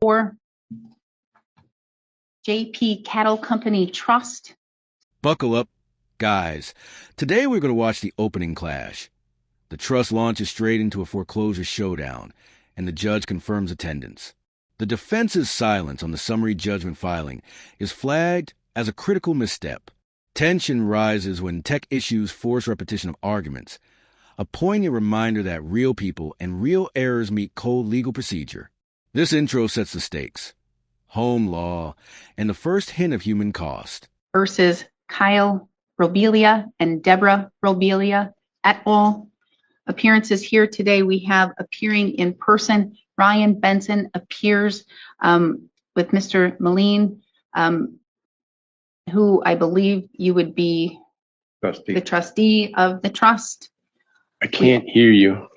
for JP Cattle Company Trust. Buckle up, guys. Today we're going to watch the opening clash. The trust launches straight into a foreclosure showdown, and the judge confirms attendance. The defense's silence on the summary judgment filing is flagged as a critical misstep. Tension rises when tech issues force repetition of arguments, a poignant reminder that real people and real errors meet cold legal procedure. This intro sets the stakes. Home law and the first hint of human cost. Versus Kyle Robelia and Deborah Robelia et al. Appearances here today, we have appearing in person. Ryan Benson appears with Mr. Mogen, who I believe you would be the trustee of the trust. I can't hear you.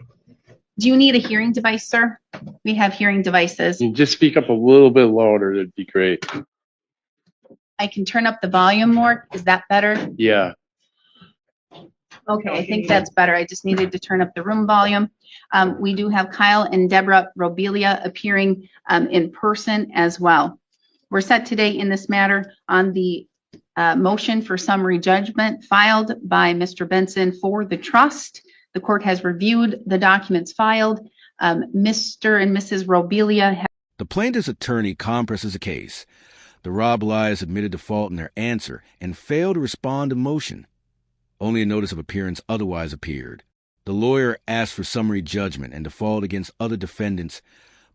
Do you need a hearing device, sir? We have hearing devices. You just speak up a little bit louder, that'd be great. I can turn up the volume more. Is that better? Yeah. Okay, I think that's better. I just needed to turn up the room volume. We do have Kyle and Deborah Robelia appearing in person as well. We're set today in this matter on the motion for summary judgment filed by Mr. Benson for the trust. The court has reviewed the documents filed. Mr. and Mrs. Robelia have... The plaintiff's attorney compresses the case. The Rob-Lies admitted default in their answer and failed to respond to motion. Only a notice of appearance otherwise appeared. The lawyer asked for summary judgment and default against other defendants,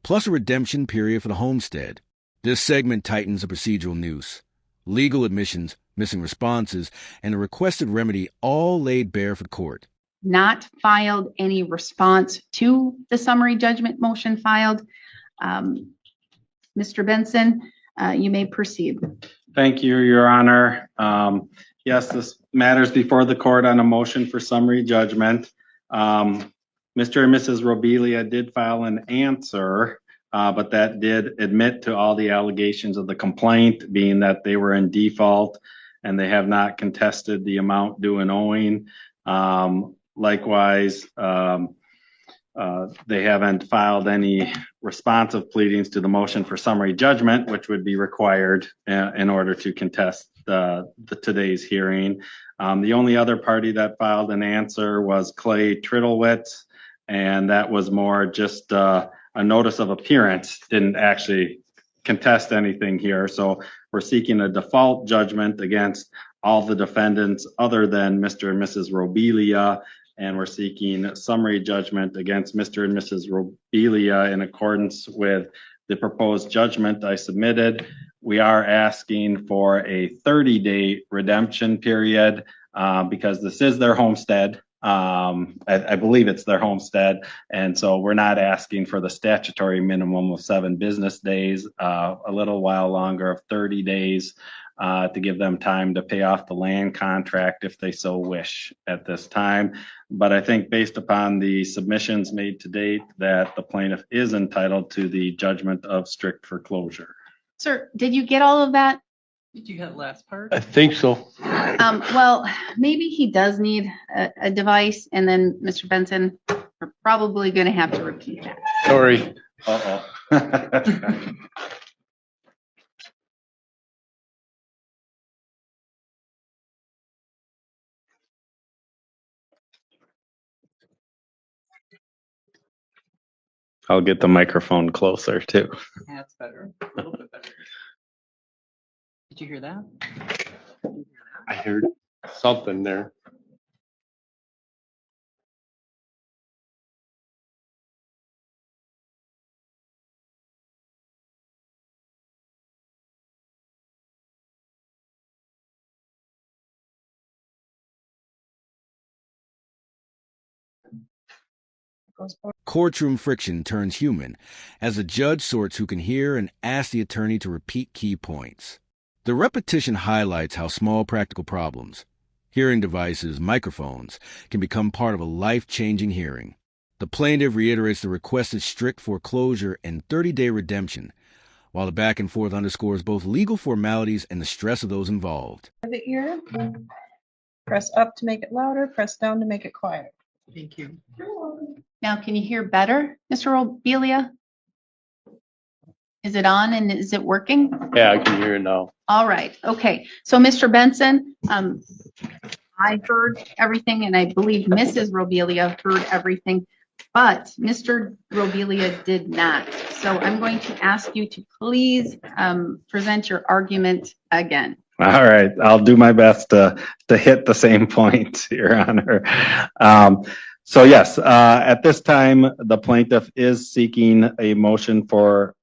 plus a redemption period for the homestead. This segment tightens the procedural noose. Legal admissions, missing responses, and a requested remedy all laid bare for court. Not filed any response to the summary judgment motion filed. Mr. Benson, you may proceed. Thank you, Your Honor. Yes, this matters before the court on a motion for summary judgment. Mr. and Mrs. Robelia did file an answer, but that did admit to all the allegations of the complaint, being that they were in default and they have not contested the amount due and owing. Likewise, they haven't filed any responsive pleadings to the motion for summary judgment, which would be required in order to contest today's hearing. The only other party that filed an answer was Clay Trittlewitz, and that was more just a notice of appearance, didn't actually contest anything here. So we're seeking a default judgment against all the defendants other than Mr. and Mrs. Robelia, and we're seeking summary judgment against Mr. and Mrs. Robelia in accordance with the proposed judgment I submitted. We are asking for a 30-day redemption period because this is their homestead. I believe it's their homestead, and so we're not asking for the statutory minimum of 7 business days, a little while longer of 30 days. To give them time to pay off the land contract if they so wish at this time. But I think based upon the submissions made to date that the plaintiff is entitled to the judgment of strict foreclosure. Sir, did you get all of that? Did you get the last part? I think so. Well, maybe he does need a device, and then Mr. Benson, we're probably going to have to repeat that. Sorry. I'll get the microphone closer too. That's better. A little bit better. Did you hear that? I heard something there. Courtroom friction turns human as the judge sorts who can hear and asks the attorney to repeat key points. The repetition highlights how small practical problems, hearing devices, microphones, can become part of a life-changing hearing. The plaintiff reiterates the requested strict foreclosure and 30-day redemption, while the back and forth underscores both legal formalities and the stress of those involved. The ear, press up to make it louder, press down to make it quiet. Thank you. Now, can you hear better, Mr. Robelia? Is it on and is it working? Yeah, I can hear it now. All right, okay. So Mr. Benson, I heard everything and I believe Mrs. Robelia heard everything, but Mr. Robelia did not. So I'm going to ask you to please present your argument again. All right, I'll do my best to hit the same point, Your Honor. So yes, at this time, the plaintiff is seeking a motion for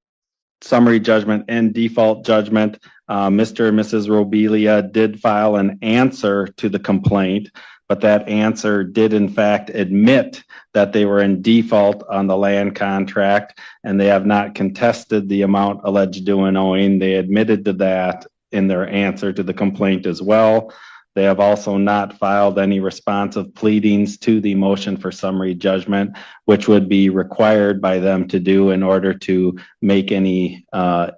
summary judgment and default judgment. Mr. and Mrs. Robelia did file an answer to the complaint, but that answer did in fact admit that they were in default on the land contract, and they have not contested the amount alleged due and owing. They admitted to that in their answer to the complaint as well. They have also not filed any responsive pleadings to the motion for summary judgment, which would be required by them to do in order to make any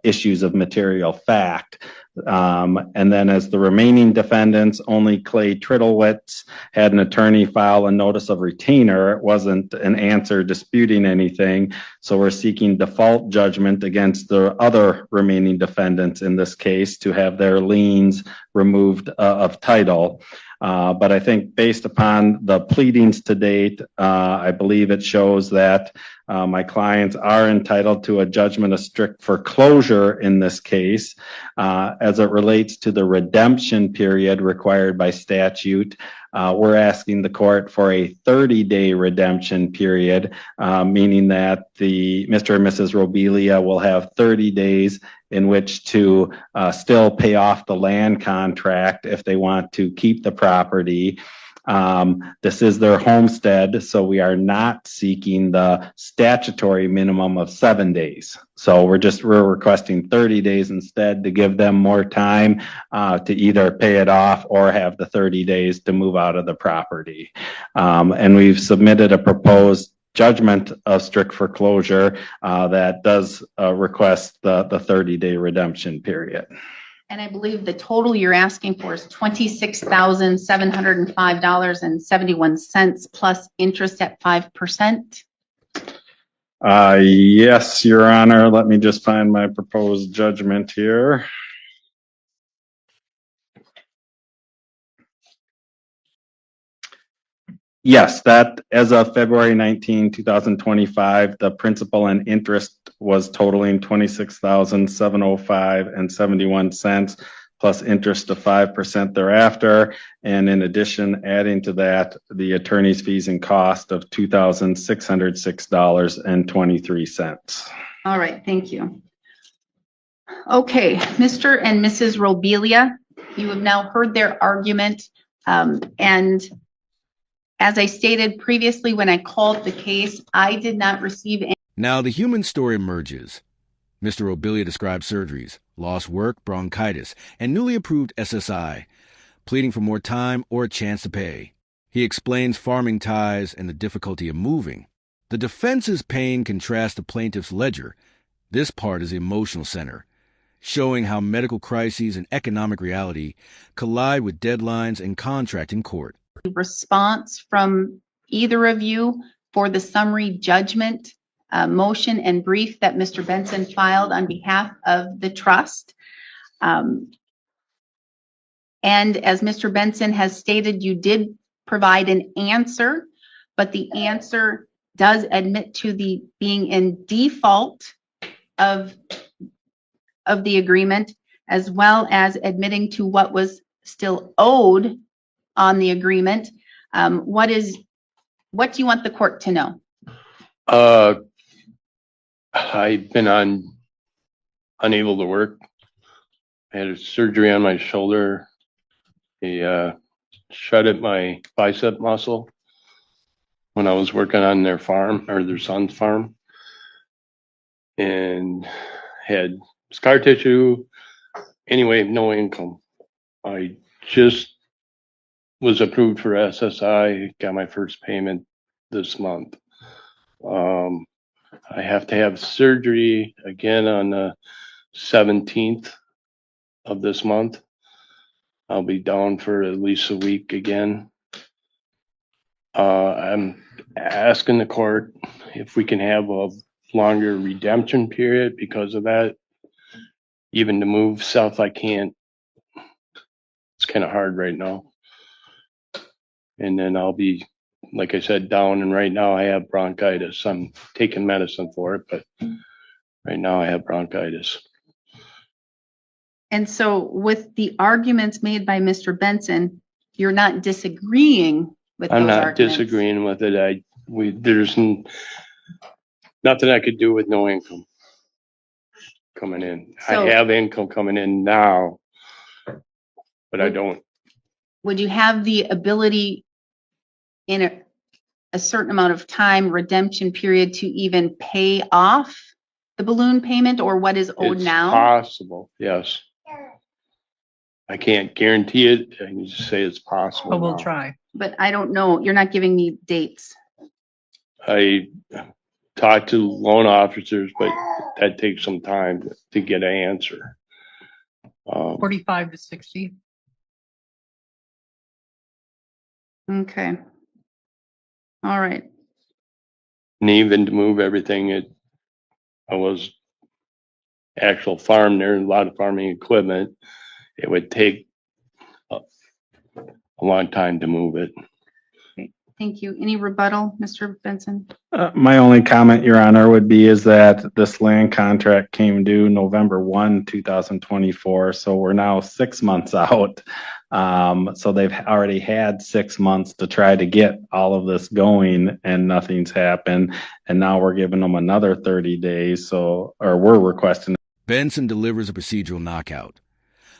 issues of material fact. And then as the remaining defendants, only Clay Trittlewitz had an attorney file a notice of retainer. It wasn't an answer disputing anything. So we're seeking default judgment against the other remaining defendants in this case to have their liens removed of title. But I think based upon the pleadings to date, I believe it shows that my clients are entitled to a judgment of strict foreclosure in this case. As it relates to the redemption period required by statute, we're asking the court for a 30-day redemption period, meaning that Mr. and Mrs. Robelia will have 30 days in which to still pay off the land contract if they want to keep the property. This is their homestead, so we are not seeking the statutory minimum of 7 days. So we're requesting 30 days instead to give them more time to either pay it off or have the 30 days to move out of the property. And we've submitted a proposed judgment of strict foreclosure that does request the 30-day redemption period. And I believe the total you're asking for is $26,705.71 plus interest at 5%. Yes, Your Honor. Let me just find my proposed judgment here. Yes, that as of February 19, 2025, the principal and interest was totaling $26,705.71 plus interest of 5% thereafter. And in addition, adding to that, the attorney's fees and cost of $2,606.23. All right, thank you. Okay, Mr. and Mrs. Robelia, you have now heard their argument. And as I stated previously when I called the case, I did not receive any. Now the human story emerges. Mr. Robelia describes surgeries, lost work, bronchitis, and newly approved SSI, pleading for more time or a chance to pay. He explains farming ties and the difficulty of moving. The defense's pain contrasts the plaintiff's ledger. This part is the emotional center, showing how medical crises and economic reality collide with deadlines and contract in court. Response from either of you for the summary judgment motion and brief that Mr. Benson filed on behalf of the trust. And as Mr. Benson has stated, you did provide an answer, but the answer does admit to the being in default of the agreement, as well as admitting to what was still owed on the agreement. What do you want the court to know? I've been unable to work. I had a surgery on my shoulder. They shredded my bicep muscle when I was working on their farm, or their son's farm, and had scar tissue. Anyway, no income. I just was approved for SSI, got my first payment this month. I have to have surgery again on the 17th of this month. I'll be down for at least a week again. I'm asking the court if we can have a longer redemption period because of that. Even to move south, I can't. It's kind of hard right now. And then I'll be, like I said, down. And right now I have bronchitis. I'm taking medicine for it, but right now I have bronchitis. And so with the arguments made by Mr. Benson, you're not disagreeing with I'm those not arguments? disagreeing with it. There's nothing I could do with no income coming in. So- I have income coming in now, but I don't. Would you have the ability in a certain amount of time, redemption period, to even pay off the balloon payment or what is owed It's now? possible, yes. I can't guarantee it. I can just say it's possible. But we'll now. try. But I don't know. You're not giving me dates. I talked to loan officers, but that takes some time to get an answer. 45 to 60. Okay. All right. And even to move everything, I was actual farm there, a lot of farming equipment. It would take a long time to move it. Thank you. Any rebuttal, Mr. Benson? My only comment, Your Honor, would be is that this land contract came due November 1, 2024. So we're now 6 months out. So they've already had 6 months to try to get all of this going and nothing's happened. And now we're giving them another 30 days. Or we're requesting. Benson delivers a procedural knockout.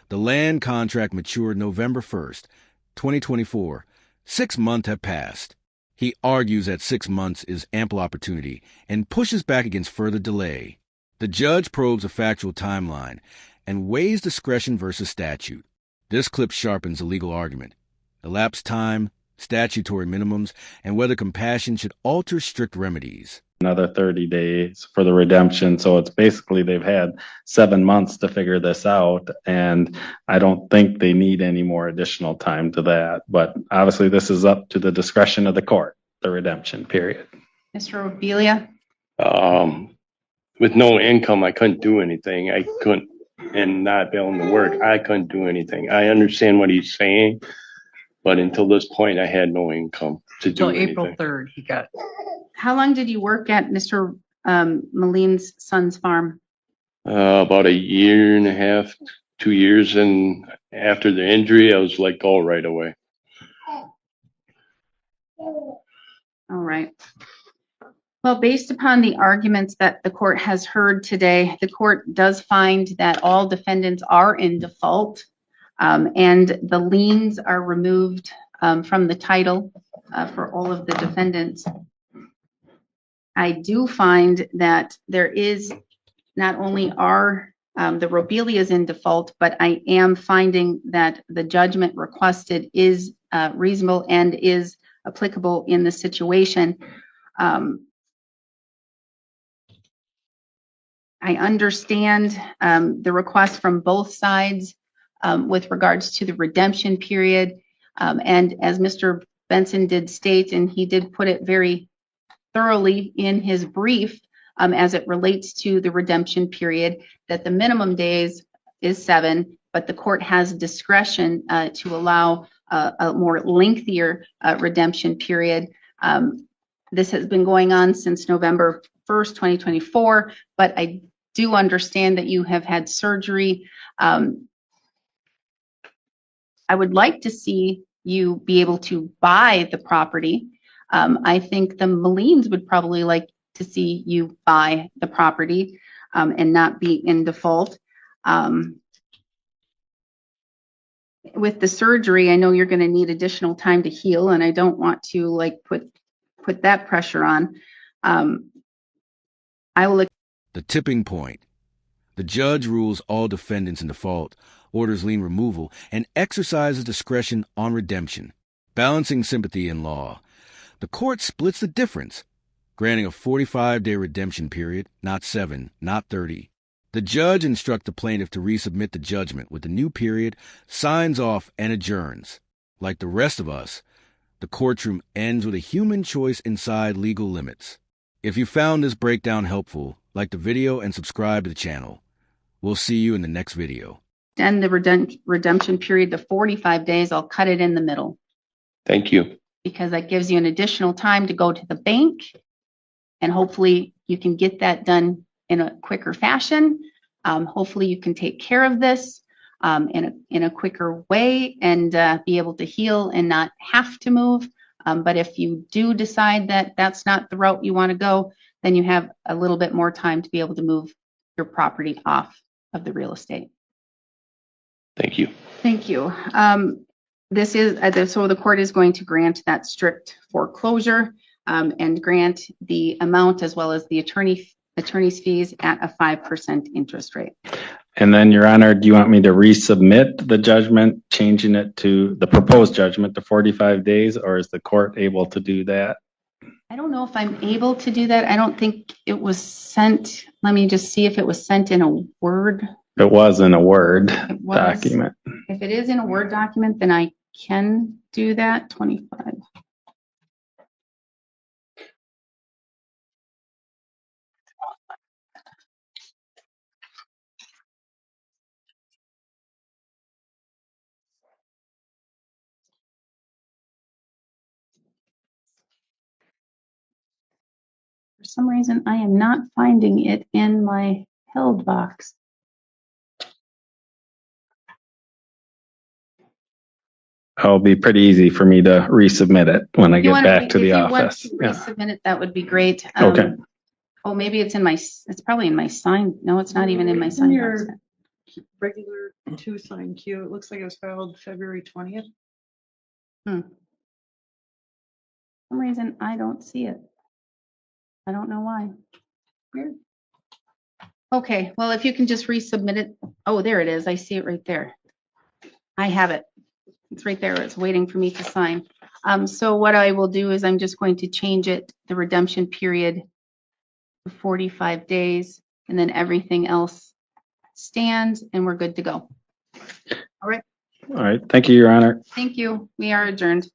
The land contract matured November 1st, 2024. 6 months have passed. He argues that 6 months is ample opportunity and pushes back against further delay. The judge probes a factual timeline and weighs discretion versus statute. This clip sharpens the legal argument: elapsed time, statutory minimums, and whether compassion should alter strict remedies. Another 30 days for the redemption. So it's basically they've had 7 months to figure this out. And I don't think they need any more additional time to that. But obviously this is up to the discretion of the court, the redemption period. Mr. Robelia? With no income, I couldn't do anything. I couldn't, and not be able to work, I couldn't do anything. I understand what he's saying, but until this point, I had no income to do Until anything. April 3rd, he got. How long did you work at Mr. Maline's son's farm? About a year and a half, 2 years, and after the injury, I was let go right away. All right. Well, based upon the arguments that the court has heard today, the court does find that all defendants are in default, and the liens are removed from the title for all of the defendants. I do find that there is not only are the Robelias in default, but I am finding that the judgment requested is reasonable and is applicable in the situation. I understand the request from both sides with regards to the redemption period. And as Mr. Benson did state, and he did put it very thoroughly in his brief as it relates to the redemption period, that the minimum days is 7, but the court has discretion to allow a more lengthier redemption period. This has been going on since November 1st, 2024, but I do understand that you have had surgery. I would like to see you be able to buy the property. I think the Malines would probably like to see you buy the property and not be in default. With the surgery, I know you're going to need additional time to heal, and I don't want to like put that pressure on. I will. The tipping point. The judge rules all defendants in default, orders lien removal, and exercises discretion on redemption, balancing sympathy and law. The court splits the difference, granting a 45-day redemption period, not 7, not 30. The judge instructs the plaintiff to resubmit the judgment with the new period, signs off, and adjourns. Like the rest of us, the courtroom ends with a human choice inside legal limits. If you found this breakdown helpful, like the video and subscribe to the channel. We'll see you in the next video. Extend the redemption period to 45 days. I'll cut it in the middle Thank you. because that gives you an additional time to go to the bank, and hopefully you can get that done in a quicker fashion. Hopefully you can take care of this in a quicker way and be able to heal and not have to move. But if you do decide that that's not the route you want to go, then you have a little bit more time to be able to move your property off of the real estate. Thank you. Thank you. This is so the court is going to grant that strict foreclosure and grant the amount as well as the attorney's fees at a 5% interest rate. And then, Your Honor, do you want me to resubmit the judgment, changing it to the proposed judgment to 45 days, or is the court able to do that? I don't know if I'm able to do that. I don't think it was sent. Let me just see if it was sent in a Word. It was in a Word It was. document. If it is in a Word document, then I can do that. 25. For some reason, I am not finding it in my held box. It'll be pretty easy for me to resubmit it when I get back to the office. If you want to resubmit it, that would be great. Okay. Oh, maybe it's it's probably in my sign. No, it's not even in my It's sign in box. your regular 2-sign queue. It looks like it was filed February 20th. For some reason, I don't see it. I don't know why. Weird. Okay, well, if you can just resubmit it. Oh, there it is. I see it right there. I have it. It's right there. It's waiting for me to sign. So what I will do is I'm just going to change it, the redemption period, to 45 days, and then everything else stands, and we're good to go. All right. All right. Thank you, Your Honor. Thank you. We are adjourned.